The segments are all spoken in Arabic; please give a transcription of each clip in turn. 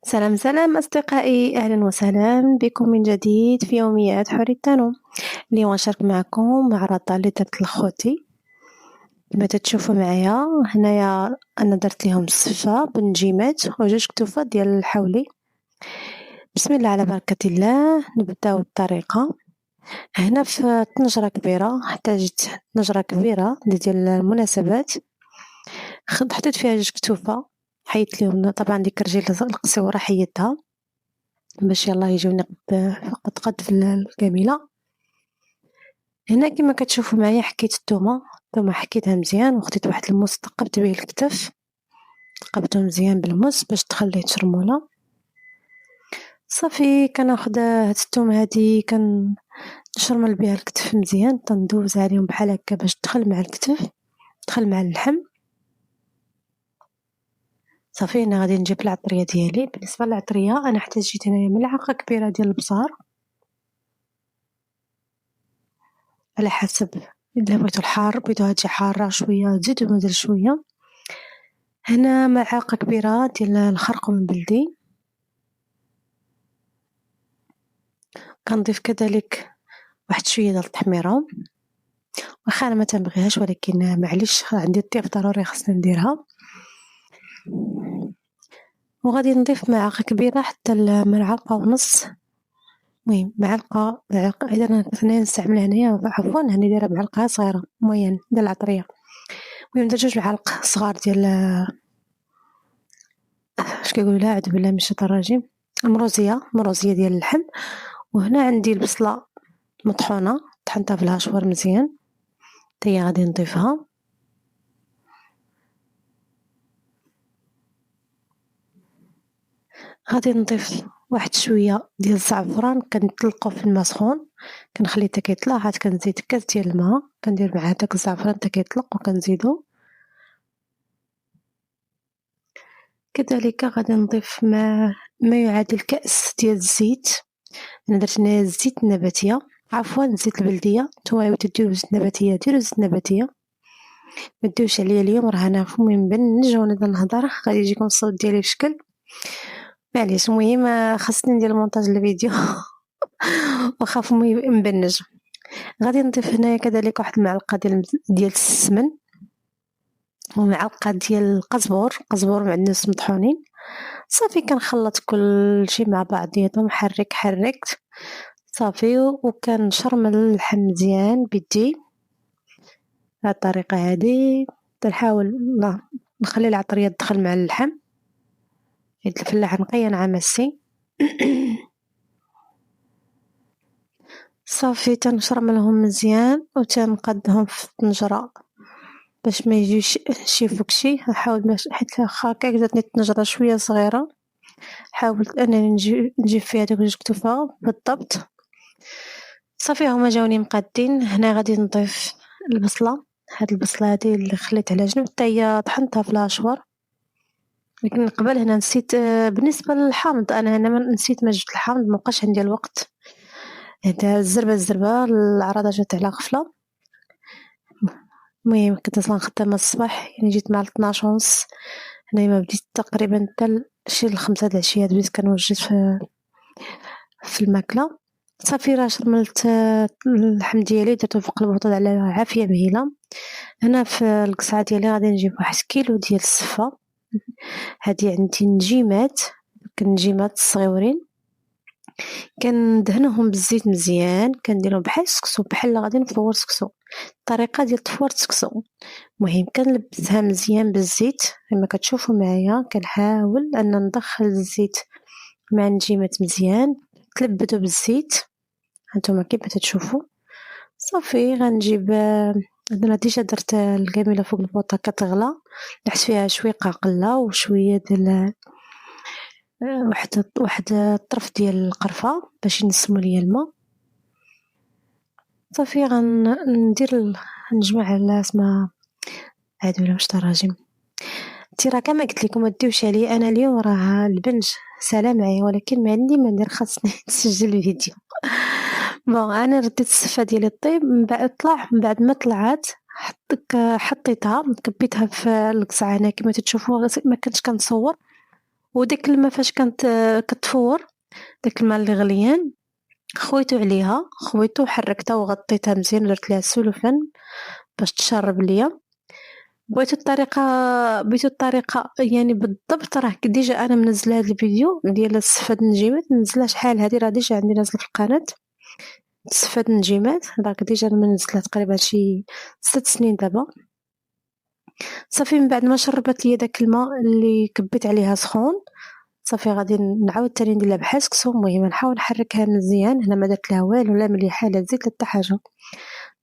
سلام سلام أصدقائي، أهلا وسهلا بكم من جديد في يوميات حورية التنوم. اليوم غنشارك معكم معرضة اللي درت لخوتي كما تشوفوا معايا هنايا. أنا درت ليهم الصفة بالنجيمات وجوج كتوفات ديال الحولي. بسم الله على بركة الله، نبداو الطريقة. هنا في طنجرة كبيرة احتاجت طنجرة كبيرة ديال المناسبات، حطيت فيها جوج كتوفة، حيدت ليهم طبعا ديك الرجيل القصيورة حيدتها باش يلاه يجيوني قد في الكاملة. هنا كما كتشوفوا معايا حكيت الثومة حكيتها مزيان وخديت واحد الموس ثقبت به الكتف، ثقبته مزيان بالموس باش تخليه تشرموله. صافي كناخد هاد الثومة هادي كنشرمل بها الكتف مزيان، تندوز عليهم بحال هكا باش تدخل مع الكتف، تدخل مع اللحم. صافي هنا غادي نجيب العطرية ديالي. بالنسبة للعطرية انا احتاجيت هنايا ملعقة كبيرة ديال البزار على حسب إلا بغيتو الحار، بغيتوها تجي حارة شوية تزيدو مزال شوية. هنا ملعقة كبيرة ديال الخرقوم البلدي، كنضيف كذلك واحد شوية ديال التحميرة، واخا انا ما تنبغيهاش ولكن معليش عندي الطياب ضروري خصني نديرها. وغادي نضيف ملعقة كبيرة حتى الملعقة ونص، المهم معلقة اذا انا نستعمل هنايا عفوا هاني دايرة معلقة صغيرة موين ديال العطرية. المهم درت جوج معالق صغار ديال اش كيقولوا لها، اعوذ بالله من الشيطان الرجيم، مروزية ديال اللحم. وهنا عندي البصلة مطحونة طحنتها في الهاشوار مزيان، حتى هي غادي نضيفها. غادي نضيف واحد شوية ديال الزعفران، كنطلقو في الماء سخون، كنخليه حتى كيطلع، عاد كنزيد كاس ديال الماء كندير معاه داك الزعفران حتى كيطلق وكنزيدو. كذلك غادي نضيف ما يعادل كأس ديال الزيت. انا درت هنايا الزيت النباتية، عفوا الزيت البلدية، نتوما بغيتو ديرو زيت نباتية ديرو زيت نباتية، ما ديروش عليا اليوم راه انا فمي مبنج وانا نهضر غادي يجيكم الصوت ديالي في شكل معليش. المهم خاصني ندير مونتاج الفيديو واخا فمي مبنج. غادي نضيف هنايا كذلك واحد المعلقة ديال السمن ومعلقة ديال القزبور معدنوس مطحونين. صافي كنخلط كل شيء مع بعضياتهم، حركت صافي وكنشرمل اللحم مزيان بيدي بهاد الطريقة هادي. كنحاول نخلي العطرية تدخل مع اللحم، حيت الفلاحة نقية نعا ماسي صافي تنشرملهم مزيان وتنقدهم في الطنجرة باش ما يجيوش شي فكشي. نحاول حيت واخا هكاك جاتني الطنجرة شوية صغيرة، حاولت انني نجيب فيها دوك جوج كتوفة بالضبط. صافي هما جاوني مقادين. هنا غادي نضيف البصلة، هاد البصلة هادي اللي خليت على جنب حتى هي طحنتها في الهاشوار، لكن قبل هنا نسيت. بالنسبة للحامض انا هنا نسيت ما جبت الحامض، مبقاش عندي الوقت. هدا الزربة العراضة جات على غفلة. المهم كنت اصلا خدامة الصباح، يعني جيت مع 12 ونص هنايا، ما بديت تقريبا حتى شي ل5 د العشية بديت كنوجد في الماكلة. صافي راه شرملت اللحم ديالي درتو فوق البوطة على عافية مهيلة. هنا في القصعة ديالي غادي نجيب واحد كيلو ديال السفة، هادي عندي نجيمات، النجيمات الصغيورين كندهنوهم بالزيت مزيان، كنديرهم بحال السكسو، بحال غادي نفور سكسو، الطريقة ديال تفور السكسو. المهم كنلبسها مزيان بالزيت كما كتشوفوا معايا، كنحاول ان ندخل الزيت مع النجيمات مزيان تلبدوا بالزيت هانتوما كيف تشوفوا. صافي غنجيب انا ديجا درت الكاميله فوق البوطه كتغلى، نحت فيها شويه قاقله وشويه ديال واحد الطرف ديال القرفه باش ينسمو ليا الماء. صافي غندير نجمع على اسمها هادو ولا واش تراجم. انتي راه كما قلت لكم ما ديوش عليا انا اليوم، راه البنج سلام معايا، ولكن ما عندي ما ندير، خاصني نسجل الفيديو. بون انا رديت الصفه ديالي الطيب من بعد طلع، من بعد ما طلعت حطيتها كبيتها في القصعه هنا كما تشوفوا. ما كنتش كنصور وديك الماء فاش كانت كتفور، داك الماء اللي غليان خويتو عليها، خويتو وحركتها وغطيتها مزيان ودرت ليها السلوفان باش تشرب ليا. بغيتو الطريقة يعني بالضبط، راه ديجا أنا منزلة هاد الفيديو ديال السفاد النجيمات، منزلاه شحال هادي، راه ديجا عندي نازلة في القناة. السفاد النجيمات داك ديجا أنا منزلاه تقريبا شي 6 سنين دابا. صافي من بعد ما شربت ليا داك الماء اللي كبيت عليها سخون، صافي غادي نعاود تاني ندير لها بحال سكسو. المهم نحاول نحركها مزيان، هنا ما درت لها والو، لا مليحة لا زيت لا حتى حاجة.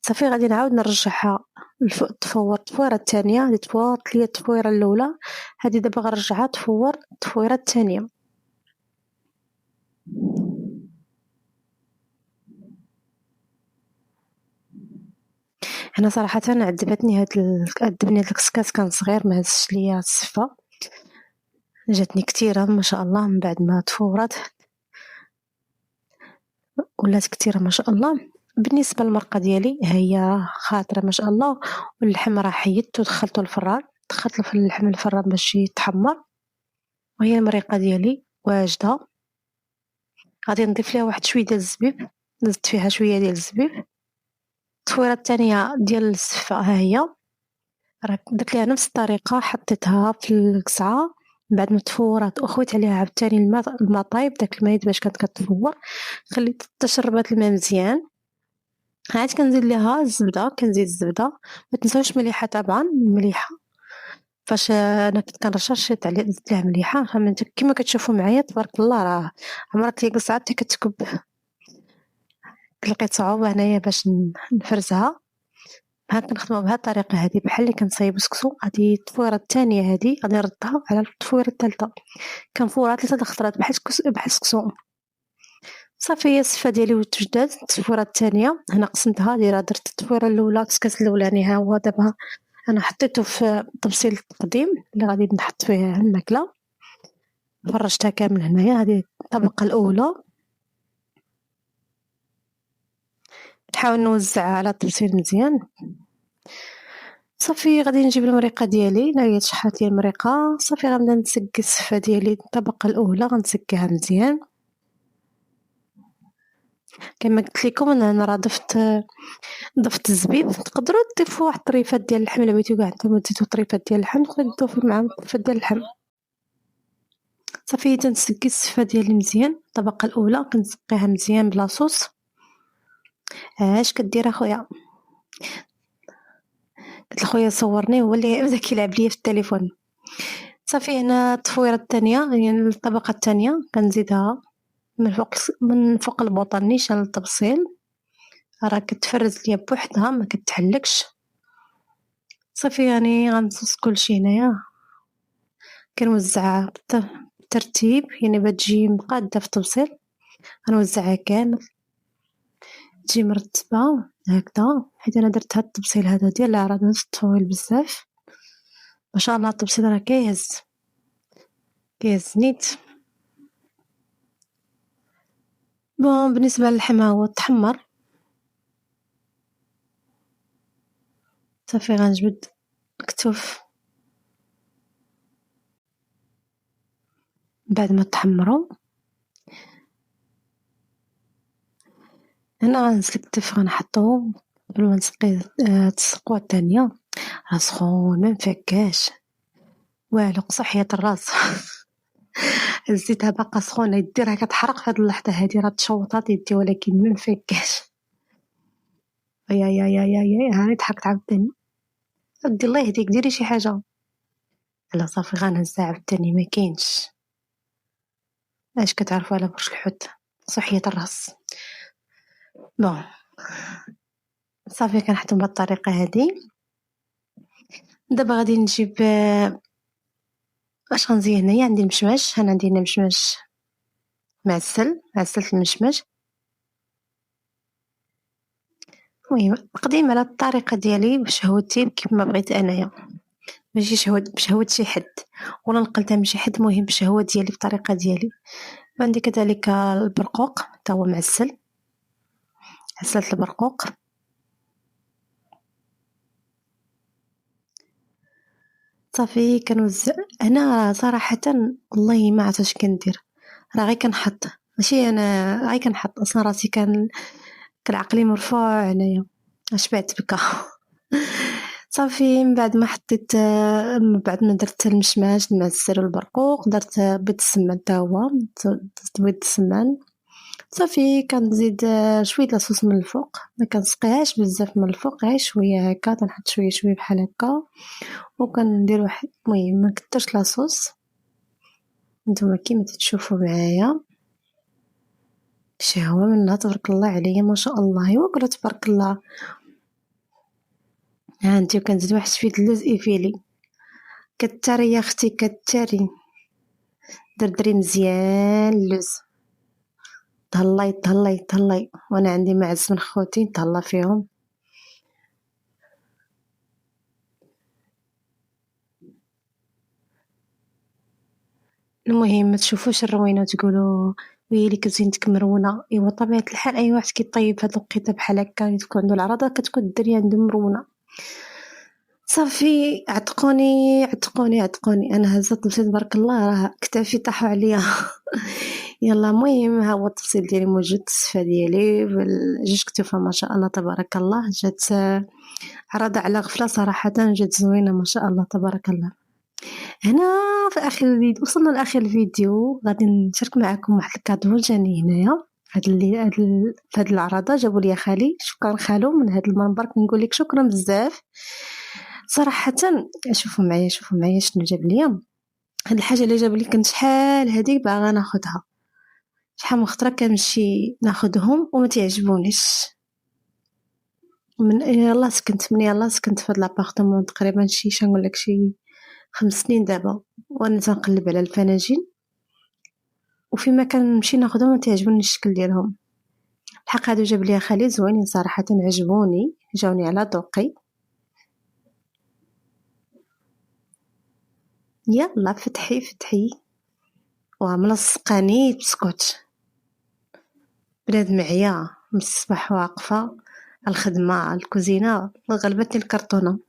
صافي غادي نعاود نرجعها الفوق تفور التفويرة الثانية، هادي تفورت ليا التفويرة الأولى، هادي دابا غنرجعها تفور التفويرة الثانية. أنا صراحةً عذبتني عذبني هاد الكسكاس، كان صغير ما هزش ليا السفة، جاتني كتيرة ما شاء الله. من بعد ما تفورات ولات كتيرة ما شاء الله. بالنسبة للمرقة ديالي هي خاطرة ما شاء الله، واللحم راه حيدتو دخلتو الفران، دخلت اللحم الفران باش يتحمر، وهي المريقة ديالي واجدة. غادي نضيف ليها واحد شوية ديال الزبيب، زدت فيها شوية ديال الزبيب. التفويرة الثانية ديال السفة ها هي، راه درت ليها نفس الطريقة، حطيتها في القصعة من بعد ما تفورات وخويت عليها عاوتاني الماء طايب، داك الماء باش كانت كتفور، خليت حتى شربات الماء مزيان. عاد كنزيد ليها الزبدة، كنزيد الزبدة، ما تنساوش مليحة طبعا، مليحة فاش انا كنت كنرشرشيط عليها زدت ليها مليحة. كما كتشوفوا معايا تبارك الله، راه عمرك لي قصعة حتى كتكب. لقيت صعوبة هنايا باش نفرزها. كنخدمو بهاد الطريقة هادي بحال اللي كنصايب السكسو. هادي التفويرة الثانية هادي غادي نردها على التفويرة الثالثة، كنفورها 3 د الخطرات بحال السكسو. صافي هي السفة ديالي وتجدات. التفويرة الثانية هنا قسمتها، درت التفويرة الأولى الكسكاس الأولاني ها هو دابا أنا حطيته في الطبسيل القديم اللي غادي نحط فيه الماكلة، فرشتها كامل هنايا. هادي الطبقة الأولى، نحاول نوزعها على الطبسيل مزيان. صافي غادي نجيب المريقة ديالي، ها هي تشحرات ليا المريقة. صافي غنبدا نسقي السفة ديالي الطبقة الأولى، غنسقيها مزيان. كما قلت لكم أنا راه ضفت الزبيب. تقدروا تضيفوا واحد الطريفات ديال اللحم الا بغيتو كاع نتوما تزيدوا طريفات ديال اللحم، تقدروا تضيفوا معاهم طريفات ديال اللحم. صافي تنسقي السفة ديالي مزيان، الطبقة الأولى كنسقيها مزيان بلا صوص. اش كدير اخويا؟ قلت لخويا صورني، هو اللي بدا كيلعب ليا في التليفون. صافي هنا التفويرة الثانية يعني الطبقة الثانية كنزيدها من فوق البوطة نيشان للطبسيل، راه كتفرز ليا بوحدها ما كتحلكش. صافي يعني غنصوص كلشي هنايا، كنوزعها بالترتيب يعني باش تجي مقادة في الطبسيل. غنوزعها كامل تجي مرتبة هكذا، حيت انا درت هاد الطبسيل هذا ديال راه طويل بزاف ما شاء الله. الطبسيل راه كيهز نيت. بون بالنسبة للحم هو تحمر. صافي غنجبد الكتوف بعد ما تحمروا. هنا غنسلك الكتف غنحطو قبل ما نسقي التسقوة الثانية. راه سخون ما مفكاش والو، قصا حياة الراس. هزيتها باقا سخونة، يدي راه كتحرق في هاد اللحظة هادي، راه تشوطات يدي ولكن ما مفكاش. يا هاني ضحكت عاوتاني. ودي الله يهديك ديري شي حاجة. لا صافي غنهزها عاوتاني ما كاينش. اش كتعرفوا على برش الحوت؟ صحية الراس. بون صافي كنحطهم بهاد الطريقة هادي. دابا غادي نجيب اش غنزين هنايا. عندي المشماش، انا عندي هنا مشماش معسل، عسلت المشماش. المهم تقديم على الطريقة ديالي بشهوتي كيما بغيت انايا، ماشي بشهوة شي حد ولا نقلتها من شي حد، المهم بشهوة ديالي بطريقة ديالي. وعندي كذلك البرقوق حتى هو معسل، عسلت البرقوق. صافي كنوزع. هنا صراحة والله ما عرفت اش كندير، راه غير كنحط، ماشي انا غير كنحط، اصلا راسي كان عقلي مرفوع هنايا، شبعت بكا. صافي من بعد ما حطيت، من بعد ما درت المشماش المعسل والبرقوق، درت بيض السمان تا هو، درت بيض السمان. صافي كنزيد شويه لاصوص من الفوق، ما كنسقيهاش بزاف من الفوق، غير شويه هكا، تنحط شويه شويه بحال هكا، وكندير واحد، المهم ما كثرش لاصوص. نتوما كيما تتشوفوا معايا شهوه منها تبارك الله عليا، ما شاء الله، ايوا قولوا تبارك الله. ها انت، وكنزيد واحد شويه اللوز ايفيلي. كتاري يا اختي كتاري، دردري مزيان اللوز، تهلاي تهلاي تهلاي، وانا عندي معز من خوتي نتهلا فيهم. المهم ما تشوفوش الروينه وتقولوا ويلي كزينتك مرونه، ايوا طبيعه الحال اي واحد كيطيب هاد الوقيته بحال هكا تكون عنده العراضه، كتكون الدريه عنده مرونه. صافي عتقوني عتقوني عتقوني، انا هزت طبسيل تبارك الله، راه كتافي طاحوا عليا. يلا المهم ها هو الطبسيل ديالي موجود، الصفه ديالي جوج كتوفه ما شاء الله تبارك الله، جات عراضه على غفله صراحه، جات زوينه ما شاء الله تبارك الله. هنا في اخر الفيديو، وصلنا لاخر الفيديو، غادي نشارك معكم واحد الكادو جاني هنايا. هاد اللي في هاد العراضه جابوا لي خالي، شكرا خالو من هاد المنبر، كنقول لك شكرا بزاف صراحه. شوفوا معايا شوفوا معايا شنو جاب لي. هاد الحاجه اللي جاب لي كنت شحال هذيك باغا ناخذها، شحال من خطره كنمشي ناخذهم وما تعجبونيش. من يلاه سكنت من يلاه سكنت في هاد لابارتمون تقريبا شي شنقول لك شي 5 سنين دابا، وانا تنقلب على الفناجين، وفيما كنمشي ناخذهم ما تعجبني الشكل ديالهم. الحق هادو جاب لي خالي زوينين صراحه، عجبوني، جاوني على ذوقي. يلا فتحي فتحي، وملصقاني بسكوت. بنادم عيا من الصباح واقفه الخدمه الكوزينه، غلبتني الكرتونه.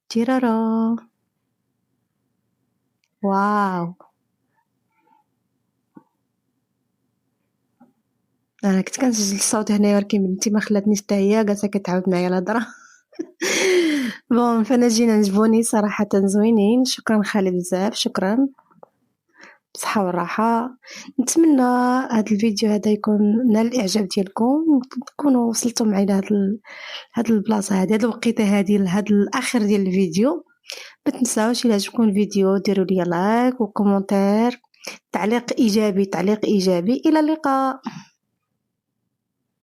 تيرارا، واو، انا كنت كنسجل الصوت هنايا ولكن بنتي ما خلاتنيش حتى هي، جالسه كتعاود معايا الهضره. بون فناجين عجبوني صراحه زوينين، شكرا خالي بزاف، شكرا، بصحة والراحة. نتمنى هذا الفيديو هذا يكون نال الاعجاب ديالكم، تكونوا وصلتوا معي لهاد البلاصه هذه، هاد الوقيته هذه، لهاد الاخر ديال الفيديو. ما تنساوش الى عجبكم الفيديو ديروا لي لايك وكومنتير، تعليق ايجابي، تعليق ايجابي. الى اللقاء.